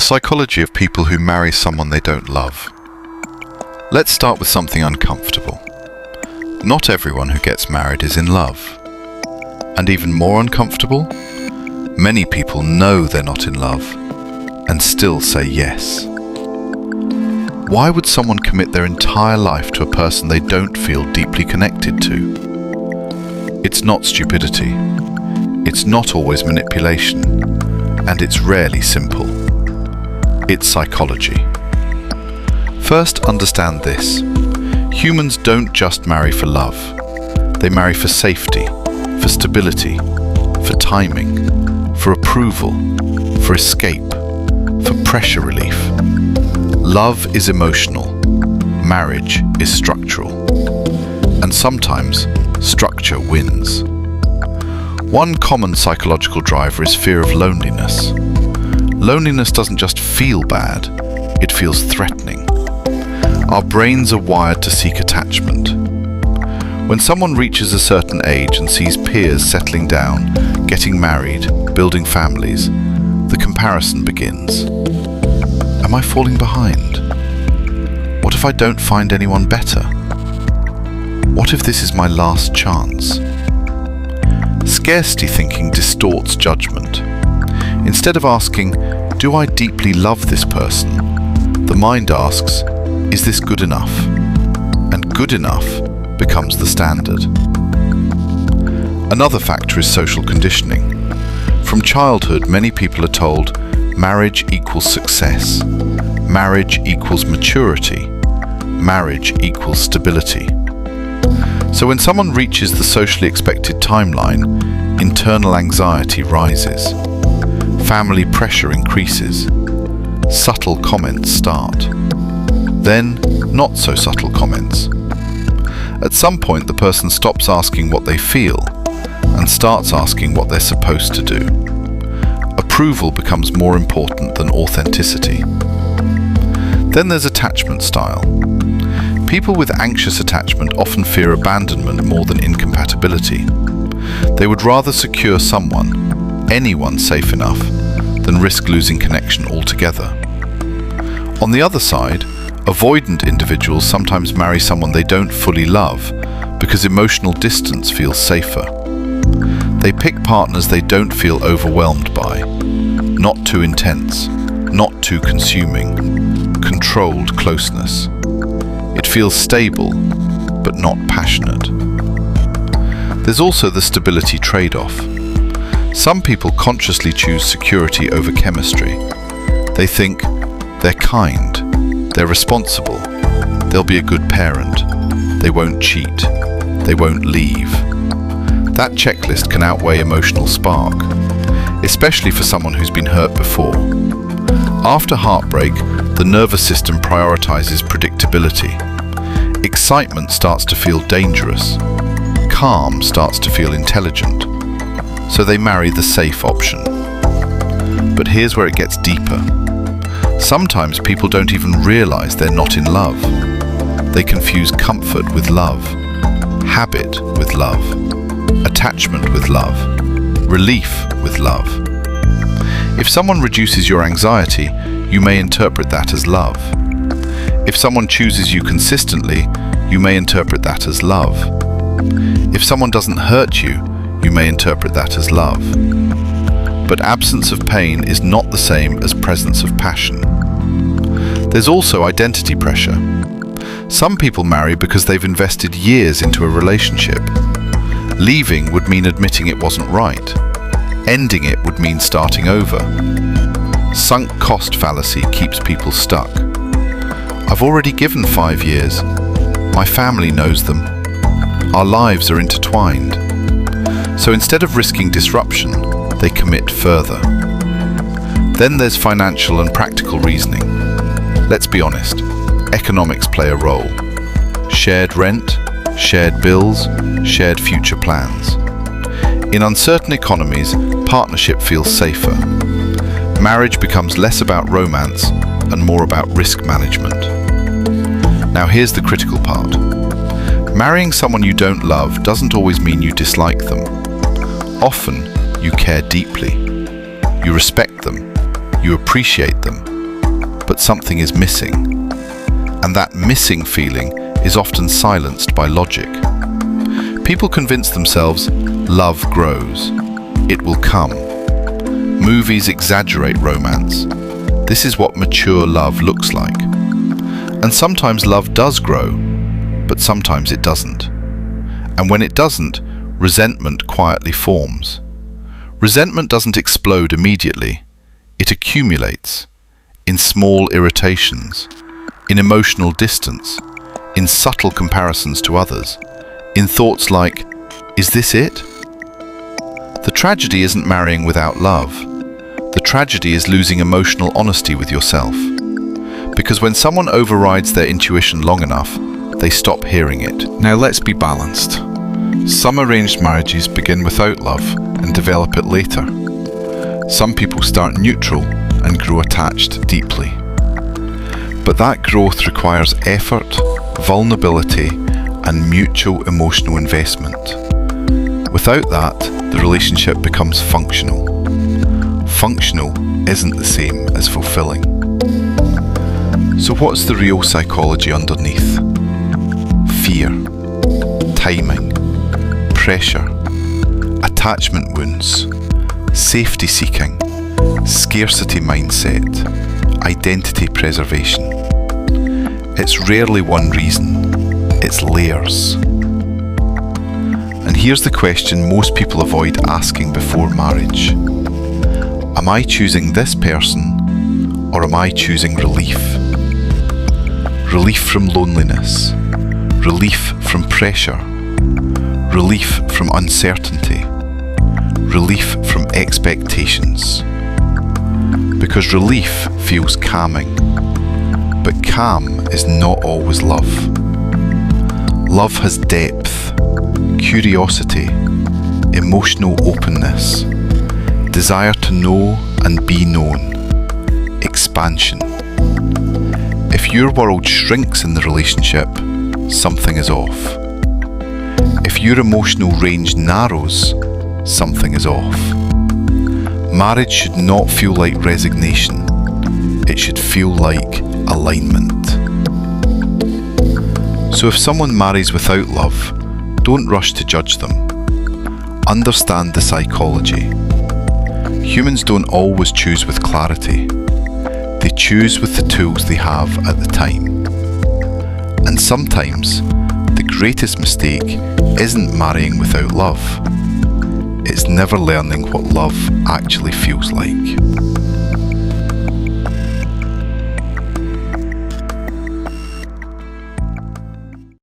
psychology of people who marry someone they don't love. Let's start with something uncomfortable. Not everyone who gets married is in love. And even more uncomfortable, many people know they're not in love and still say yes. Why would someone commit their entire life to a person they don't feel deeply connected to? It's not stupidity. It's not always manipulation. And it's rarely simple. It's psychology. First, understand this. Humans don't just marry for love. They marry for safety, for stability, for timing, for approval, for escape, for pressure relief. Love is emotional. Marriage is structural. And sometimes, structure wins. One common psychological driver is fear of loneliness. Loneliness doesn't just feel bad, it feels threatening. Our brains are wired to seek attachment. When someone reaches a certain age and sees peers settling down, getting married, building families, the comparison begins. Am I falling behind? What if I don't find anyone better? What if this is my last chance? Scarcity thinking distorts judgment. Instead of asking, do I deeply love this person? The mind asks, is this good enough? And good enough becomes the standard. Another factor is social conditioning. From childhood, many people are told, marriage equals success, marriage equals maturity, marriage equals stability. So when someone reaches the socially expected timeline, internal anxiety rises. Family pressure increases. Subtle comments start. Then, not so subtle comments. At some point, the person stops asking what they feel and starts asking what they're supposed to do. Approval becomes more important than authenticity. Then there's attachment style. People with anxious attachment often fear abandonment more than incompatibility. They would rather secure someone, anyone safe enough, than risk losing connection altogether. On the other side, avoidant individuals sometimes marry someone they don't fully love because emotional distance feels safer. They pick partners they don't feel overwhelmed by. Not too intense, not too consuming, controlled closeness. It feels stable, but not passionate. There's also the stability trade-off. Some people consciously choose security over chemistry. They think they're kind, they're responsible, they'll be a good parent, they won't cheat, they won't leave. That checklist can outweigh emotional spark, especially for someone who's been hurt before. After heartbreak, the nervous system prioritizes predictability. Excitement starts to feel dangerous. Calm starts to feel intelligent. So they marry the safe option. But here's where it gets deeper. Sometimes people don't even realize they're not in love. They confuse comfort with love, habit with love, attachment with love, relief with love. If someone reduces your anxiety, you may interpret that as love. If someone chooses you consistently, you may interpret that as love. If someone doesn't hurt you, you may interpret that as love. But absence of pain is not the same as presence of passion. There's also identity pressure. Some people marry because they've invested years into a relationship. Leaving would mean admitting it wasn't right. Ending it would mean starting over. Sunk cost fallacy keeps people stuck. I've already given 5 years. My family knows them. Our lives are intertwined. So instead of risking disruption, they commit further. Then there's financial and practical reasoning. Let's be honest, economics play a role. Shared rent, shared bills, shared future plans. In uncertain economies, partnership feels safer. Marriage becomes less about romance and more about risk management. Now here's the critical part. Marrying someone you don't love doesn't always mean you dislike them. Often, you care deeply. You respect them. You appreciate them. but something is missing. And that missing feeling is often silenced by logic. People convince themselves love grows. It will come. Movies exaggerate romance. This is what mature love looks like. And sometimes love does grow, but sometimes it doesn't. And when it doesn't, resentment quietly forms. Resentment doesn't explode immediately. It accumulates in small irritations, in emotional distance, in subtle comparisons to others, in thoughts like, is this it? The tragedy isn't marrying without love. The tragedy is losing emotional honesty with yourself. Because when someone overrides their intuition long enough, they stop hearing it. Now let's be balanced. Some arranged marriages begin without love and develop it later. Some people start neutral and grow attached deeply. But that growth requires effort, vulnerability, and mutual emotional investment. Without that, the relationship becomes functional. Functional isn't the same as fulfilling. So what's the real psychology underneath? Fear, timing, pressure, attachment wounds, safety seeking, scarcity mindset, identity preservation. It's rarely one reason, it's layers. And here's the question most people avoid asking before marriage. Am I choosing this person, or am I choosing relief? Relief from loneliness, relief from pressure, relief from uncertainty, relief from expectations. Because relief feels calming, but calm is not always love. Love has depth, curiosity, emotional openness, desire to know and be known, expansion. If your world shrinks in the relationship, something is off. If your emotional range narrows, something is off. Marriage should not feel like resignation. It should feel like alignment. So if someone marries without love, don't rush to judge them. Understand the psychology. Humans don't always choose with clarity. They choose with the tools they have at the time. And sometimes, the greatest mistake isn't marrying without love. It's never learning what love actually feels like.